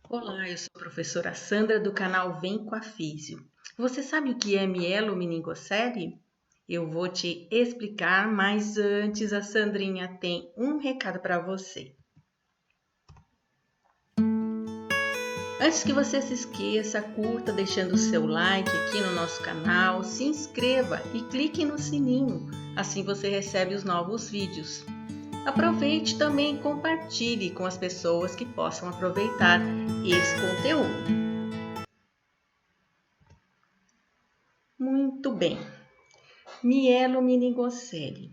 Olá, eu sou a professora Sandra do canal Vem com a Físio. Você sabe o que é mielomeningocele? Eu vou te explicar, mas antes a Sandrinha tem um recado para você. Antes que você se esqueça, curta deixando o seu like aqui no nosso canal, se inscreva e clique no sininho, assim você recebe os novos vídeos. Aproveite também e compartilhe com as pessoas que possam aproveitar esse conteúdo. Muito bem. Mielomeningocele.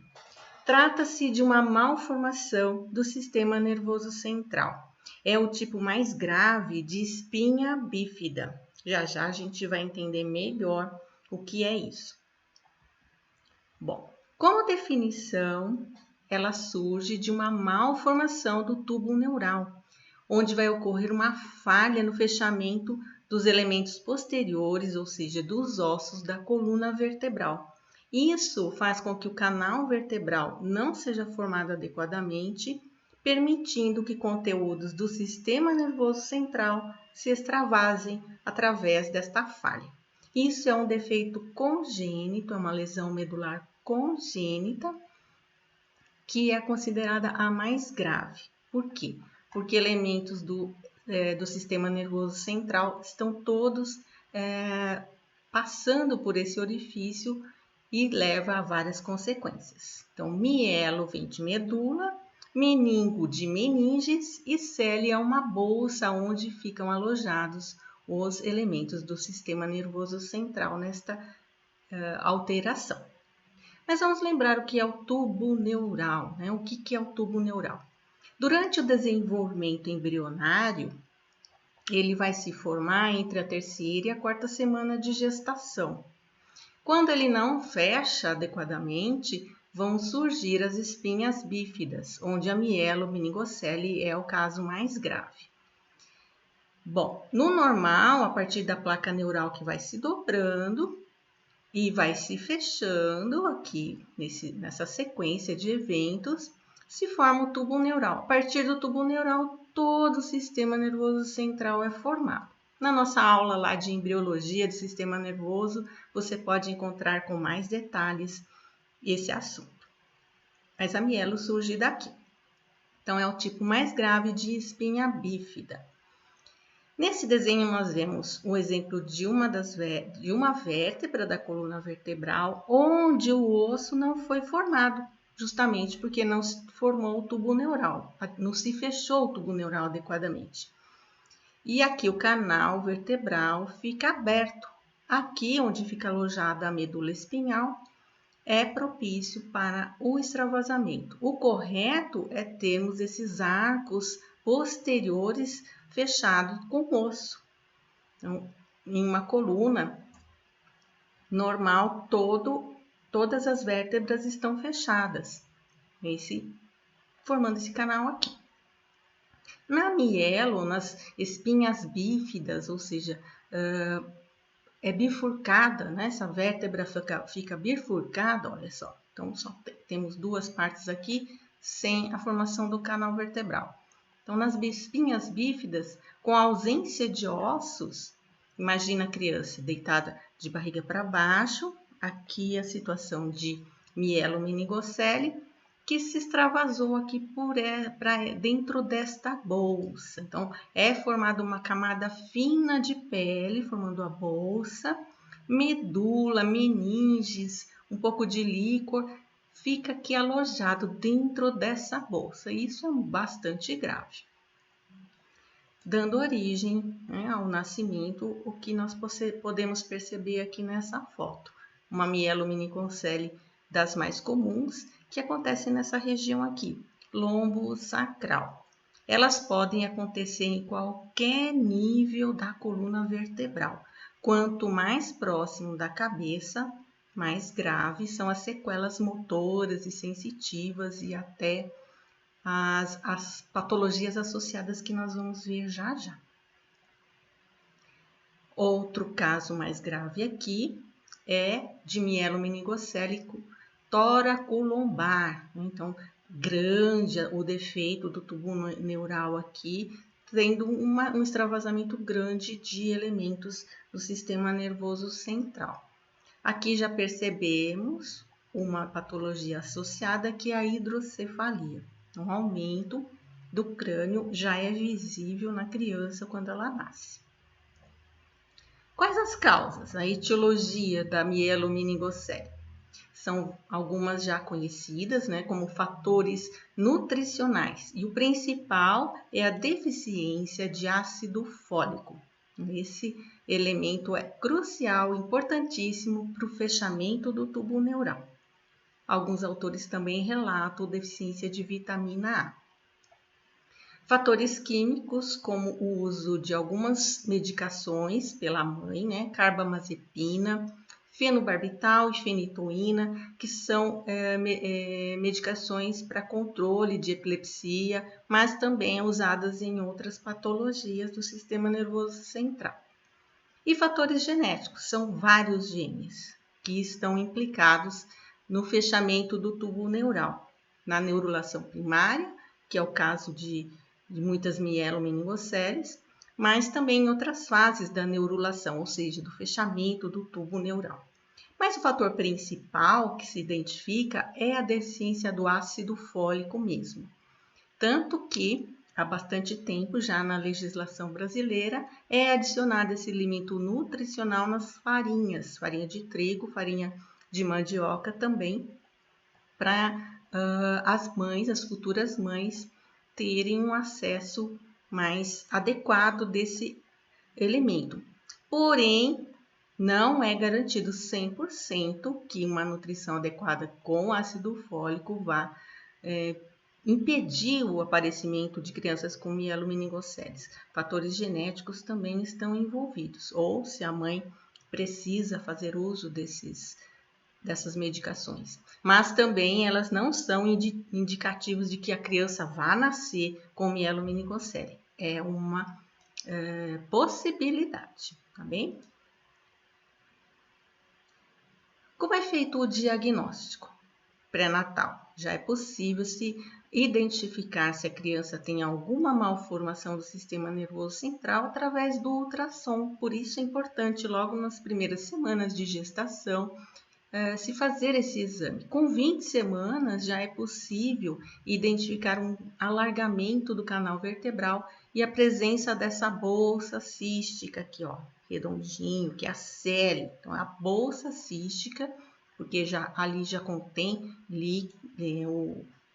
Trata-se de uma malformação do sistema nervoso central. É o tipo mais grave de espinha bífida. Já já a gente vai entender melhor o que é isso. Bom, como definição, ela surge de uma malformação do tubo neural, onde vai ocorrer uma falha no fechamento dos elementos posteriores, ou seja, dos ossos da coluna vertebral. Isso faz com que o canal vertebral não seja formado adequadamente, permitindo que conteúdos do sistema nervoso central se extravasem através desta falha. Isso é um defeito congênito, é uma lesão medular congênita, que é considerada a mais grave. Por quê? Porque elementos do sistema nervoso central estão todos passando por esse orifício e leva a várias consequências. Então, mielo vem de medula, meningo de meninges e cele é uma bolsa onde ficam alojados os elementos do sistema nervoso central nesta alteração. Mas vamos lembrar o que é o tubo neural, né? O que é o tubo neural? Durante o desenvolvimento embrionário, ele vai se formar entre a terceira e a quarta semana de gestação. Quando ele não fecha adequadamente, vão surgir as espinhas bífidas, onde a mielomeningocele é o caso mais grave. Bom, no normal, a partir da placa neural que vai se dobrando e vai se fechando aqui nessa sequência de eventos, se forma o tubo neural. A partir do tubo neural, todo o sistema nervoso central é formado. Na nossa aula lá de embriologia do sistema nervoso, você pode encontrar com mais detalhes esse assunto. Mas a mielo surge daqui. Então, é o tipo mais grave de espinha bífida. Nesse desenho, nós vemos um exemplo de uma vértebra da coluna vertebral, onde o osso não foi formado, justamente porque não se formou o tubo neural, não se fechou o tubo neural adequadamente. E aqui o canal vertebral fica aberto. Aqui, onde fica alojada a medula espinhal, é propício para o extravasamento. O correto é termos esses arcos posteriores fechados com osso. Então, em uma coluna normal, todas as vértebras estão fechadas, formando esse canal aqui. Na mielo, nas espinhas bífidas, ou seja, é bifurcada, né? Essa vértebra fica bifurcada, olha só. Então, temos duas partes aqui sem a formação do canal vertebral. Então, nas espinhas bífidas, com a ausência de ossos, imagina a criança deitada de barriga para baixo, aqui a situação de mielomeningocele, que se extravasou aqui para dentro desta bolsa. Então, é formada uma camada fina de pele, formando a bolsa, medula, meninges, um pouco de líquor, fica aqui alojado dentro dessa bolsa. Isso é bastante grave. Dando origem, né, ao nascimento, o que nós podemos perceber aqui nessa foto. Uma mielomeningocele das mais comuns, que acontece nessa região aqui, lombo sacral. Elas podem acontecer em qualquer nível da coluna vertebral. Quanto mais próximo da cabeça, mais graves são as sequelas motoras e sensitivas e até as patologias associadas que nós vamos ver já já. Outro caso mais grave aqui é de mielomeningocele tóraco-lombar. Então, grande o defeito do tubo neural aqui, trazendo um extravasamento grande de elementos do sistema nervoso central. Aqui já percebemos uma patologia associada que é a hidrocefalia. Um aumento do crânio já é visível na criança quando ela nasce. Quais as causas? A etiologia da mielomeningocele. São algumas já conhecidas, né, como fatores nutricionais. E o principal é a deficiência de ácido fólico. Esse elemento é crucial, importantíssimo para o fechamento do tubo neural. Alguns autores também relatam deficiência de vitamina A. Fatores químicos, como o uso de algumas medicações pela mãe, né, carbamazepina, fenobarbital e fenitoína, que são medicações para controle de epilepsia, mas também usadas em outras patologias do sistema nervoso central. E fatores genéticos, são vários genes que estão implicados no fechamento do tubo neural, na neurulação primária, que é o caso de muitas mielomeningoceles, mas também em outras fases da neurulação, ou seja, do fechamento do tubo neural. Mas o fator principal que se identifica é a deficiência do ácido fólico mesmo. Tanto que, há bastante tempo, já na legislação brasileira, é adicionado esse elemento nutricional nas farinhas, farinha de trigo, farinha de mandioca também, para as mães, as futuras mães, terem um acesso mais adequado desse elemento. Porém, não é garantido 100% que uma nutrição adequada com ácido fólico vá impedir o aparecimento de crianças com mielomeningoceles. Fatores genéticos também estão envolvidos, ou se a mãe precisa fazer uso dessas medicações. Mas também elas não são indicativos de que a criança vá nascer com mielomeningocele. É uma possibilidade, tá bem? Como é feito o diagnóstico pré-natal? Já é possível se identificar se a criança tem alguma malformação do sistema nervoso central através do ultrassom. Por isso é importante, logo nas primeiras semanas de gestação, se fazer esse exame. Com 20 semanas já é possível identificar um alargamento do canal vertebral e a presença dessa bolsa cística aqui, ó, redondinho, que é a cele. Então, a bolsa cística, porque ali já contém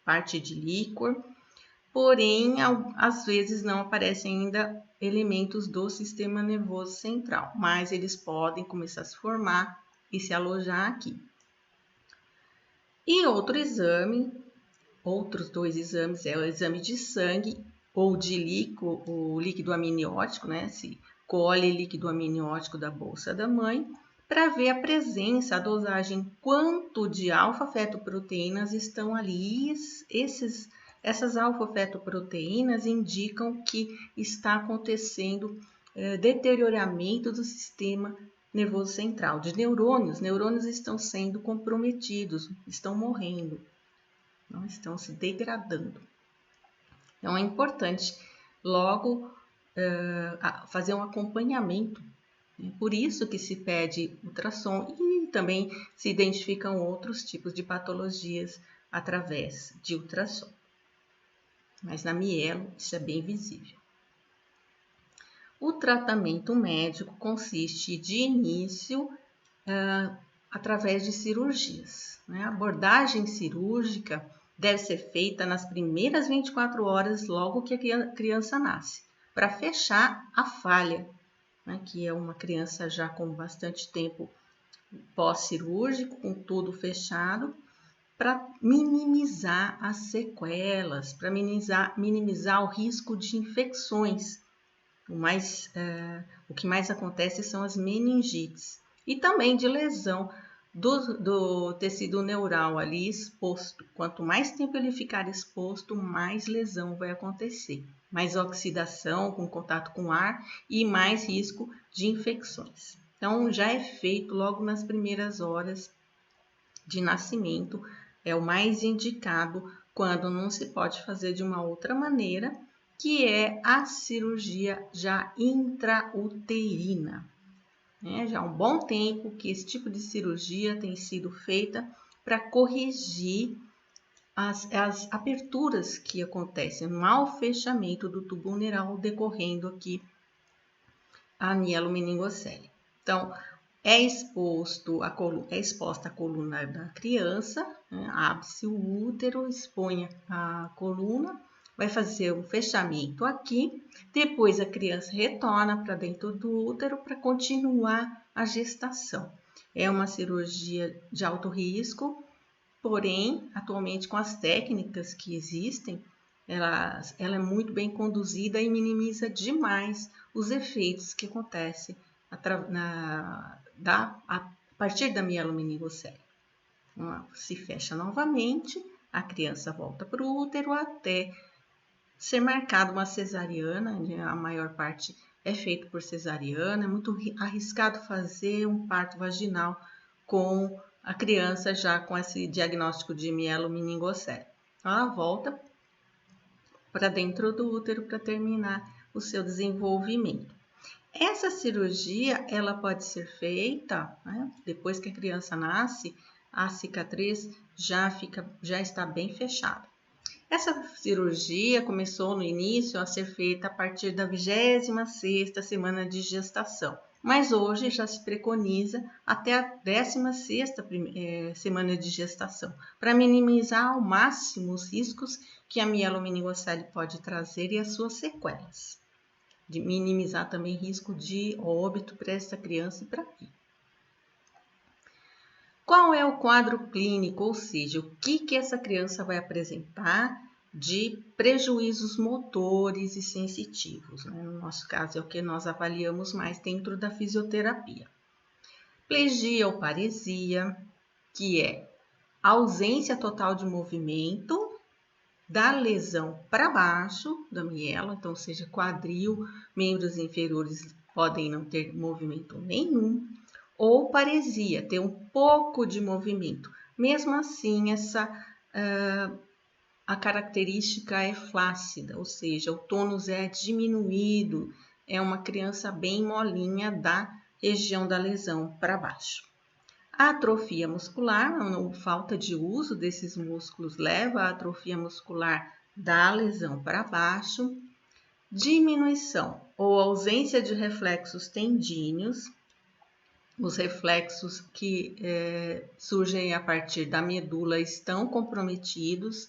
parte de líquor, porém, às vezes não aparecem ainda elementos do sistema nervoso central, mas eles podem começar a se formar e se alojar aqui. E outros dois exames, é o exame de sangue ou de o líquido amniótico, né? Se colhe líquido amniótico da bolsa da mãe, para ver a presença, a dosagem, quanto de alfa-fetoproteínas estão ali. Essas alfa-fetoproteínas indicam que está acontecendo deterioramento do sistema nervoso central, de neurônios. Neurônios estão sendo comprometidos, estão morrendo, não estão se degradando. Então é importante logo fazer um acompanhamento. Por isso que se pede ultrassom e também se identificam outros tipos de patologias através de ultrassom. Mas na mielo isso é bem visível. O tratamento médico consiste de início através de cirurgias. A abordagem cirúrgica deve ser feita nas primeiras 24 horas logo que a criança nasce, para fechar a falha, que é uma criança já com bastante tempo pós-cirúrgico, com tudo fechado, para minimizar as sequelas, para minimizar o risco de infecções. O que mais acontece são as meningites e também de lesão do tecido neural ali exposto. Quanto mais tempo ele ficar exposto, mais lesão vai acontecer, mais oxidação com contato com ar e mais risco de infecções. Então, já é feito logo nas primeiras horas de nascimento, é o mais indicado quando não se pode fazer de uma outra maneira. que é a cirurgia já intrauterina. Já há um bom tempo que esse tipo de cirurgia tem sido feita para corrigir as aberturas que acontecem, o mau fechamento do tubo neural decorrendo aqui a mielomeningocele. Então, é exposta a coluna da criança, abre-se o útero, expõe a coluna, vai fazer um fechamento aqui, depois a criança retorna para dentro do útero para continuar a gestação. É uma cirurgia de alto risco, porém, atualmente com as técnicas que existem, ela é muito bem conduzida e minimiza demais os efeitos que acontecem a partir da mielomeningocele. Se fecha novamente, a criança volta para o útero até ser marcada uma cesariana, a maior parte é feito por cesariana, é muito arriscado fazer um parto vaginal com a criança já com esse diagnóstico de mielomeningocele. Ela volta para dentro do útero para terminar o seu desenvolvimento. Essa cirurgia, ela pode ser feita, depois que a criança nasce, a cicatriz já está bem fechada. Essa cirurgia começou no início a ser feita a partir da 26ª semana de gestação, mas hoje já se preconiza até a 16ª semana de gestação, para minimizar ao máximo os riscos que a mielomeningocele pode trazer e as suas sequelas. De minimizar também risco de óbito para essa criança e para mim. Qual é o quadro clínico, ou seja, o que essa criança vai apresentar de prejuízos motores e sensitivos? No nosso caso, é o que nós avaliamos mais dentro da fisioterapia. Plegia ou paresia, que é ausência total de movimento da lesão para baixo da miela, então seja quadril, membros inferiores podem não ter movimento nenhum, ou paresia, ter um pouco de movimento. Mesmo assim, a característica é flácida, ou seja, o tônus é diminuído, é uma criança bem molinha da região da lesão para baixo. A atrofia muscular, a falta de uso desses músculos leva à atrofia muscular da lesão para baixo. Diminuição ou ausência de reflexos tendíneos. Os reflexos que surgem a partir da medula estão comprometidos,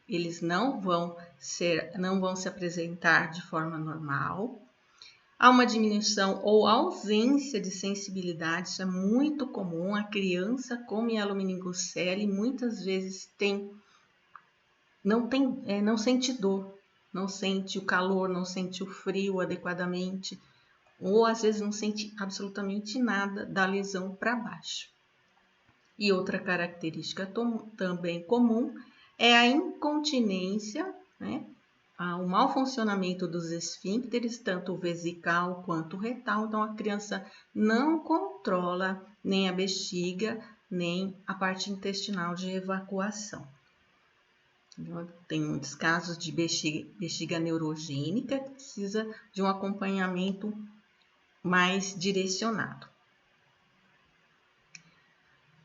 eles não vão se apresentar de forma normal. Há uma diminuição ou ausência de sensibilidade, isso é muito comum. A criança com mielomeningocele muitas vezes não sente dor, não sente o calor, não sente o frio adequadamente, ou às vezes não sente absolutamente nada da lesão para baixo. E outra característica também comum é a incontinência, o mau funcionamento dos esfíncteres, tanto o vesical quanto o retal. Então, a criança não controla nem a bexiga, nem a parte intestinal de evacuação. Tem muitos casos de bexiga neurogênica que precisa de um acompanhamento mais direcionado.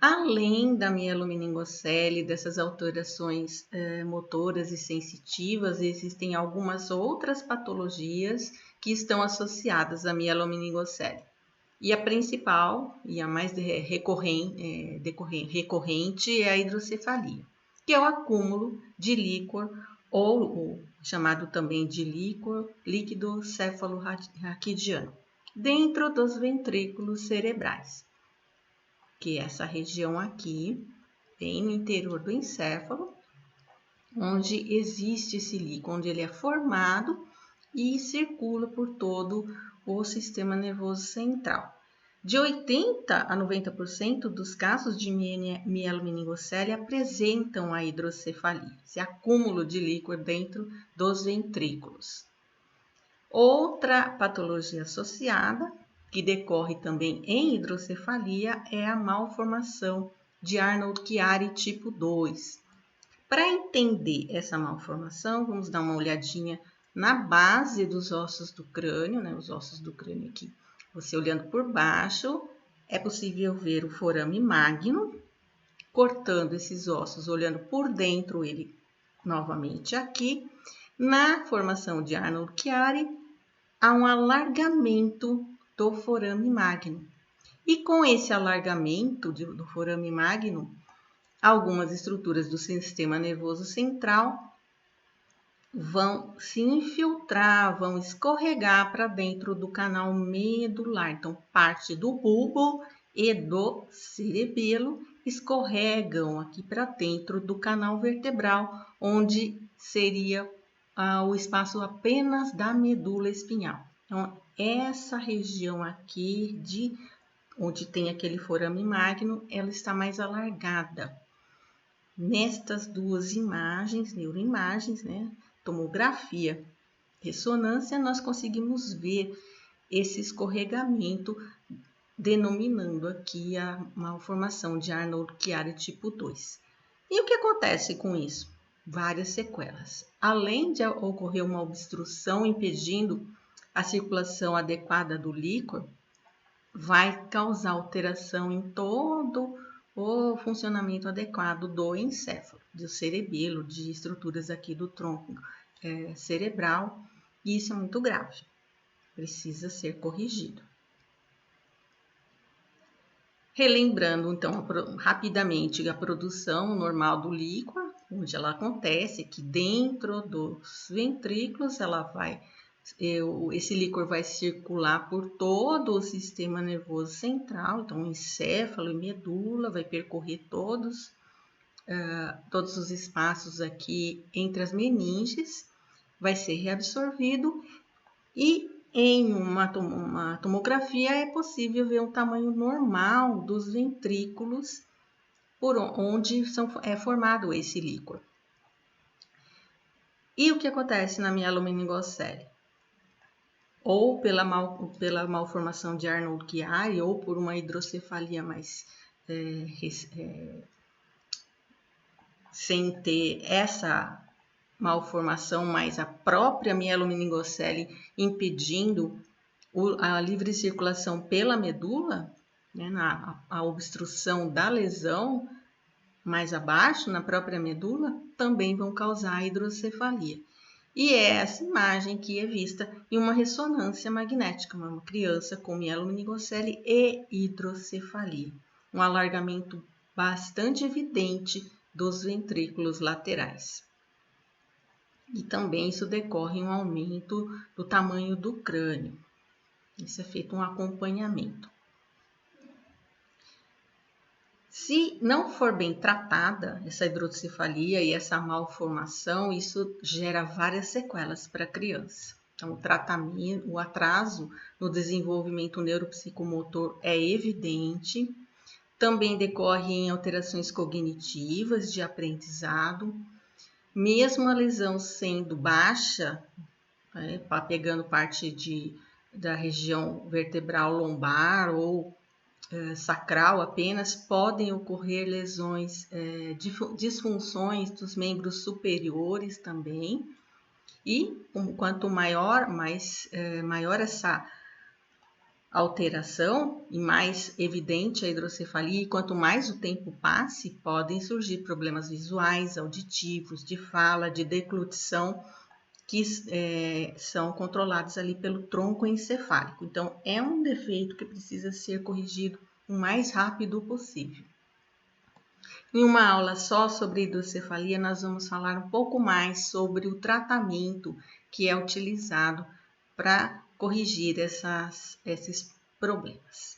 Além da mielomeningocele, dessas alterações motoras e sensitivas, existem algumas outras patologias que estão associadas à mielomeningocele. E a principal e a mais recorrente é a hidrocefalia, que é o acúmulo de líquor, ou chamado também de líquido cefalorraquidiano, dentro dos ventrículos cerebrais, que é essa região aqui, bem no interior do encéfalo, onde existe esse líquido, onde ele é formado e circula por todo o sistema nervoso central. De 80% a 90% dos casos de mielomeningocele apresentam a hidrocefalia, esse acúmulo de líquor dentro dos ventrículos. Outra patologia associada, que decorre também em hidrocefalia, é a malformação de Arnold-Chiari tipo 2. Para entender essa malformação, vamos dar uma olhadinha Na base dos ossos do crânio, né, os ossos do crânio aqui, você olhando por baixo, é possível ver o forame magno, cortando esses ossos, olhando por dentro ele novamente aqui. Na formação de Arnold-Chiari, há um alargamento do forame magno. E com esse alargamento do forame magno, algumas estruturas do sistema nervoso central vão se infiltrar, vão escorregar para dentro do canal medular. Então, parte do bulbo e do cerebelo escorregam aqui para dentro do canal vertebral, onde seria o espaço apenas da medula espinhal. Então, essa região aqui onde tem aquele forame magno, ela está mais alargada. Nestas duas imagens, neuroimagens, né, tomografia, ressonância, nós conseguimos ver esse escorregamento, denominando aqui a malformação de Arnold-Chiari tipo 2. E o que acontece com isso? Várias sequelas. Além de ocorrer uma obstrução impedindo a circulação adequada do líquor, vai causar alteração em todo o funcionamento adequado do encéfalo, do cerebelo, de estruturas aqui do tronco cerebral, e isso é muito grave, precisa ser corrigido. Relembrando, então, rapidamente a produção normal do líquor, onde ela acontece, que dentro dos ventrículos esse líquor vai circular por todo o sistema nervoso central, então encéfalo e medula, vai percorrer todos os espaços aqui entre as meninges, vai ser reabsorvido e em uma tomografia é possível ver o tamanho normal dos ventrículos por onde é formado esse líquor. E o que acontece na mielomeningocele? Ou pela malformação de Arnold-Chiari, ou por uma hidrocefalia mais sem ter essa malformação, mas a própria mielomeningocele impedindo a livre circulação pela medula, né, a obstrução da lesão mais abaixo, na própria medula, também vão causar hidrocefalia. E é essa imagem que é vista em uma ressonância magnética, uma criança com mielomeningocele e hidrocefalia. Um alargamento bastante evidente dos ventrículos laterais. E também isso decorre em um aumento do tamanho do crânio. Isso é feito um acompanhamento. Se não for bem tratada essa hidrocefalia e essa malformação, isso gera várias sequelas para a criança. Então, o atraso no desenvolvimento neuropsicomotor é evidente, também decorre em alterações cognitivas de aprendizado, mesmo a lesão sendo baixa, pegando parte da região vertebral lombar ou sacral apenas, podem ocorrer lesões, disfunções dos membros superiores também. E quanto maior essa alteração e mais evidente a hidrocefalia, e quanto mais o tempo passe, podem surgir problemas visuais, auditivos, de fala, de deglutição, que são controlados ali pelo tronco encefálico. Então, é um defeito que precisa ser corrigido o mais rápido possível. Em uma aula só sobre hidrocefalia, nós vamos falar um pouco mais sobre o tratamento que é utilizado para corrigir esses problemas.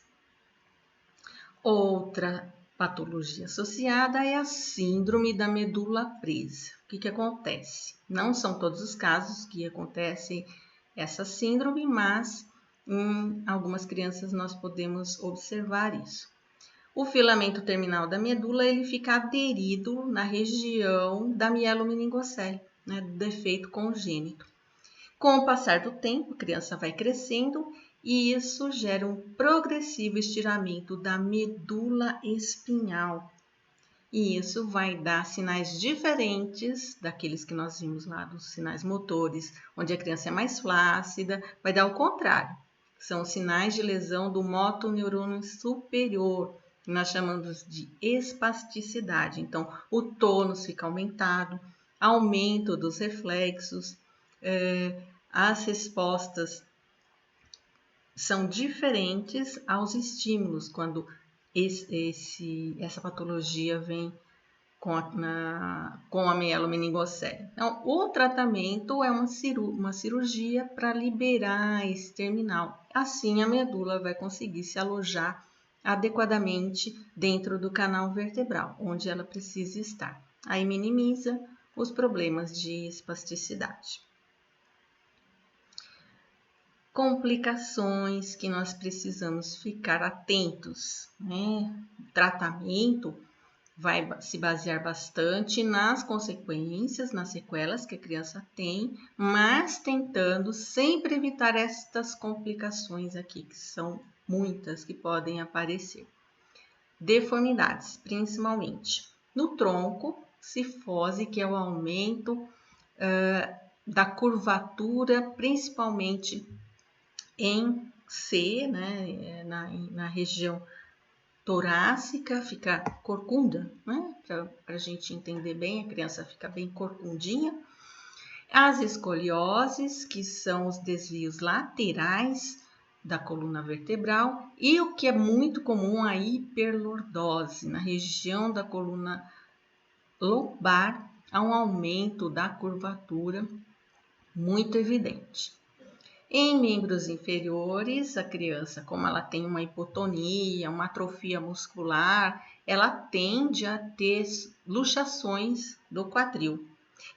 Outra patologia associada é a síndrome da medula presa. O que acontece? Não são todos os casos que acontece essa síndrome, mas em algumas crianças nós podemos observar isso. O filamento terminal da medula ele fica aderido na região da mielomeningocele, né, do defeito congênito. Com o passar do tempo, a criança vai crescendo e isso gera um progressivo estiramento da medula espinhal. E isso vai dar sinais diferentes daqueles que nós vimos lá, dos sinais motores, onde a criança é mais flácida, vai dar o contrário. São sinais de lesão do motoneurônio superior, que nós chamamos de espasticidade. Então, o tônus fica aumentado, aumento dos reflexos, as respostas são diferentes aos estímulos quando essa patologia vem com a mielomeningocele. Então, o tratamento é uma cirurgia para liberar esse terminal. Assim, a medula vai conseguir se alojar adequadamente dentro do canal vertebral, onde ela precisa estar. Aí minimiza os problemas de espasticidade. Complicações que nós precisamos ficar atentos, né? O tratamento vai se basear bastante nas consequências, nas sequelas que a criança tem, mas tentando sempre evitar estas complicações aqui, que são muitas que podem aparecer. Deformidades, principalmente no tronco, cifose, que é o aumento da curvatura, principalmente em C, né, na região torácica, fica corcunda, né, para a gente entender bem, a criança fica bem corcundinha. As escolioses, que são os desvios laterais da coluna vertebral, e o que é muito comum, a hiperlordose, na região da coluna lombar, há um aumento da curvatura muito evidente. Em membros inferiores, a criança, como ela tem uma hipotonia, uma atrofia muscular, ela tende a ter luxações do quadril.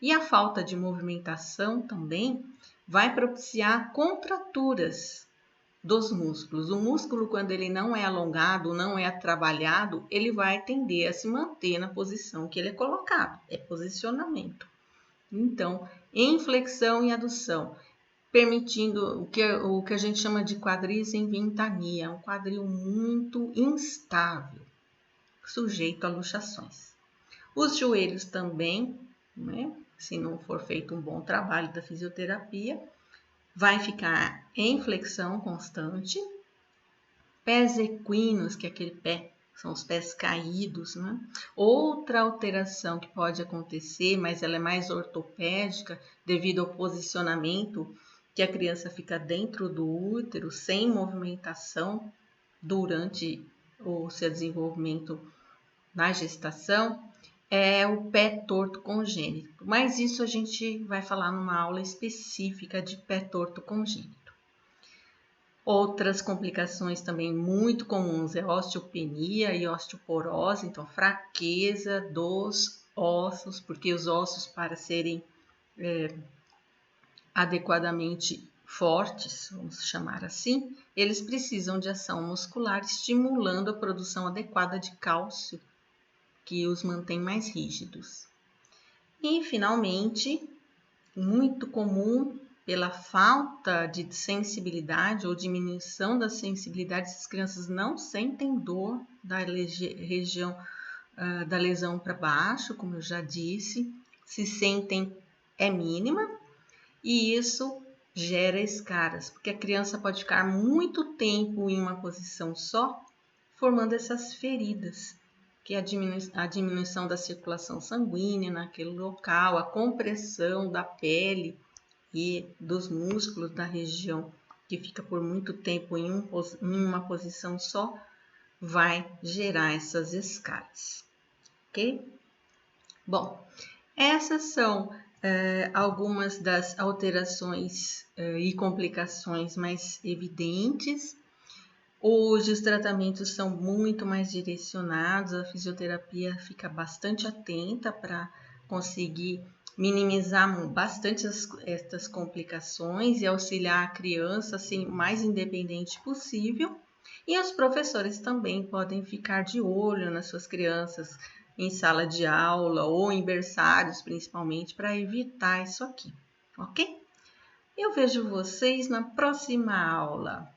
E a falta de movimentação também vai propiciar contraturas dos músculos. O músculo, quando ele não é alongado, não é trabalhado, ele vai tender a se manter na posição que ele é colocado. É posicionamento. Então, inflexão e adução, permitindo o que a gente chama de quadris em ventania, um quadril muito instável, sujeito a luxações. Os joelhos também, né, se não for feito um bom trabalho da fisioterapia, vai ficar em flexão constante. Pés equinos, que é aquele pé, são os pés caídos, né? Outra alteração que pode acontecer, mas ela é mais ortopédica, devido ao posicionamento, que a criança fica dentro do útero, sem movimentação durante o seu desenvolvimento na gestação, é o pé torto congênito. Mas isso a gente vai falar numa aula específica de pé torto congênito. Outras complicações também muito comuns é osteopenia e osteoporose, então fraqueza dos ossos, porque os ossos, para serem adequadamente fortes, vamos chamar assim, eles precisam de ação muscular, estimulando a produção adequada de cálcio, que os mantém mais rígidos. E, finalmente, muito comum, pela falta de sensibilidade ou diminuição da sensibilidade, as crianças não sentem dor da região da lesão para baixo, como eu já disse, se sentem é mínima, e isso gera escaras, porque a criança pode ficar muito tempo em uma posição só, formando essas feridas, que é a diminuição da circulação sanguínea naquele local, a compressão da pele e dos músculos da região, que fica por muito tempo em uma posição só, vai gerar essas escaras, ok? Bom, essas são algumas das alterações e complicações mais evidentes. Hoje os tratamentos são muito mais direcionados, a fisioterapia fica bastante atenta para conseguir minimizar bastante estas complicações e auxiliar a criança assim, o mais independente possível. E os professores também podem ficar de olho nas suas crianças em sala de aula ou em berçários, principalmente, para evitar isso aqui, ok? Eu vejo vocês na próxima aula.